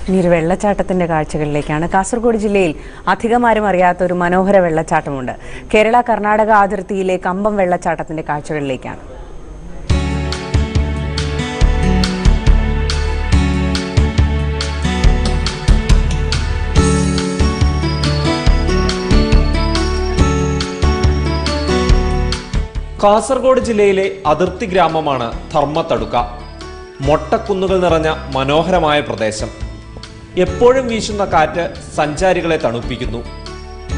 ഇനി ഒരു വെള്ളച്ചാട്ടത്തിന്റെ കാഴ്ചകളിലേക്കാണ്. കാസർഗോഡ് ജില്ലയിൽ അധികമാരും അറിയാത്ത ഒരു മനോഹര വെള്ളച്ചാട്ടമുണ്ട്. കേരള കർണാടക അതിർത്തിയിലെ കമ്പം വെള്ളച്ചാട്ടത്തിന്റെ കാഴ്ചകളിലേക്കാണ്. കാസർഗോഡ് ജില്ലയിലെ അതിർത്തി ഗ്രാമമാണ് ധർമ്മത്തടുക്ക. മൊട്ടക്കുന്നുകൾ നിറഞ്ഞ മനോഹരമായ പ്രദേശം. എപ്പോഴും വീശുന്ന കാറ്റ് സഞ്ചാരികളെ തണുപ്പിക്കുന്നു.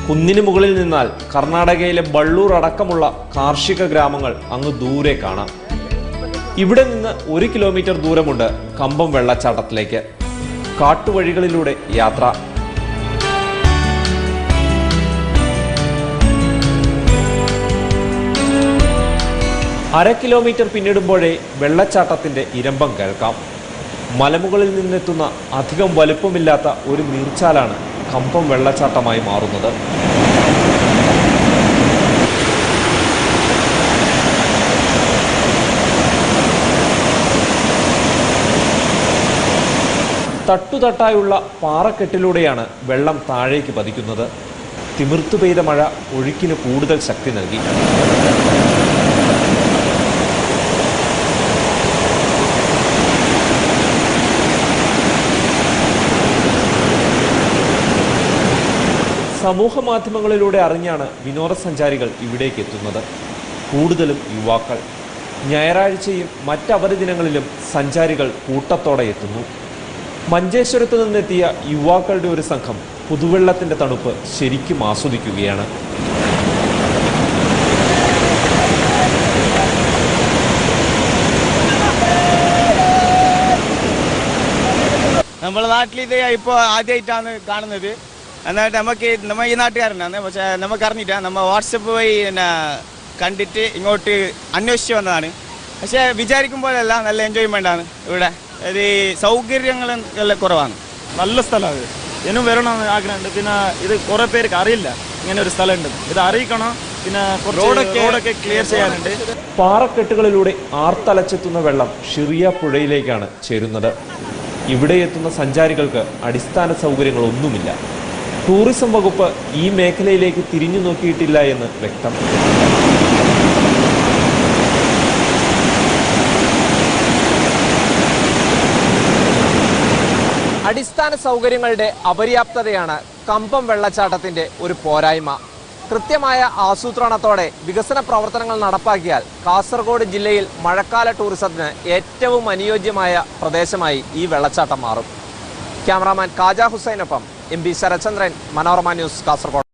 കുന്നിന് മുകളിൽ നിന്നാൽ കർണാടകയിലെ ബള്ളൂർ അടക്കമുള്ള കാർഷിക ഗ്രാമങ്ങൾ അങ്ങ് ദൂരെ കാണാം. ഇവിടെ നിന്ന് 1 കിലോമീറ്റർ ദൂരമുണ്ട് കമ്പം വെള്ളച്ചാട്ടത്തിലേക്ക്. കാട്ടുവഴികളിലൂടെ യാത്ര. 1/2 കിലോമീറ്റർ പിന്നിടുമ്പോഴേ വെള്ളച്ചാട്ടത്തിന്റെ ഇരമ്പം കേൾക്കാം. മലമുകളിൽ നിന്നെത്തുന്ന അധികം വലുപ്പമില്ലാത്ത ഒരു നീർച്ചാലാണ് കമ്പം വെള്ളച്ചാട്ടമായി മാറുന്നത്. തട്ടുതട്ടായുള്ള പാറക്കെട്ടിലൂടെയാണ് വെള്ളം താഴേക്ക് പതിക്കുന്നത്. തിമിർത്തു പെയ്ത മഴ ഒഴുക്കിന് കൂടുതൽ ശക്തി നൽകി. സമൂഹ മാധ്യമങ്ങളിലൂടെ അറിഞ്ഞാണ് വിനോദസഞ്ചാരികൾ ഇവിടേക്ക് എത്തുന്നത്. കൂടുതലും യുവാക്കൾ. ഞായറാഴ്ചയും മറ്റവധി ദിനങ്ങളിലും സഞ്ചാരികൾ കൂട്ടത്തോടെ എത്തുന്നു. മഞ്ചേശ്വരത്ത് നിന്നെത്തിയ യുവാക്കളുടെ ഒരു സംഘം പുതുവെള്ളത്തിന്റെ തണുപ്പ് ശരിക്കും ആസ്വദിക്കുകയാണ്. നമ്മുടെ നാട്ടിൽ ഇത് ഇപ്പോൾ ആദ്യമായിട്ടാണ് കാണുന്നത്. എന്നിട്ട് നമ്മ ഈ നാട്ടുകാരനാണ്, പക്ഷേ നമുക്ക് അറിഞ്ഞില്ല. നമ്മ വാട്സപ്പ് വഴി കണ്ടിട്ട് ഇങ്ങോട്ട് അന്വേഷിച്ച് വന്നതാണ്. പക്ഷേ വിചാരിക്കുമ്പോഴല്ല, നല്ല എൻജോയ്മെൻ്റ് ആണ് ഇവിടെ. ഇത് സൗകര്യങ്ങളും എല്ലാം കുറവാണ്. നല്ല സ്ഥലമാണ്. ഇനിയും വരണമെന്ന് ആഗ്രഹമുണ്ട്. പിന്നെ ഇത് കുറേ പേർക്ക് അറിയില്ല ഇങ്ങനെ ഒരു സ്ഥലമുണ്ട്. ഇത് അറിയിക്കണം. പിന്നെ റോഡൊക്കെ ക്ലിയർ ചെയ്യാനുണ്ട്. പാറക്കെട്ടുകളിലൂടെ ആർത്തലച്ചെത്തുന്ന വെള്ളം ഷിറിയ പുഴയിലേക്കാണ് ചേരുന്നത്. ഇവിടെ എത്തുന്ന സഞ്ചാരികൾക്ക് അടിസ്ഥാന സൗകര്യങ്ങളൊന്നുമില്ല. ടൂറിസം വകുപ്പ് ഈ മേഖലയിലേക്ക് തിരിഞ്ഞു നോക്കിയിട്ടില്ല എന്ന് വ്യക്തം. അടിസ്ഥാന സൗകര്യങ്ങളുടെ അപര്യാപ്തതയാണ് കമ്പം വെള്ളച്ചാട്ടത്തിന്റെ ഒരു പോരായ്മ. കൃത്യമായ ആസൂത്രണത്തോടെ വികസന പ്രവർത്തനങ്ങൾ നടപ്പാക്കിയാൽ കാസർഗോഡ് ജില്ലയിൽ മഴക്കാല ടൂറിസത്തിന് ഏറ്റവും അനുയോജ്യമായ പ്രദേശമായി ഈ വെള്ളച്ചാട്ടം മാറും. ക്യാമറാമാൻ കാജ ഹുസൈനൊപ്പം MB ശരചന്ദ്രൻ, മനോരമ ന്യൂസ്, കാസർഗോഡ്.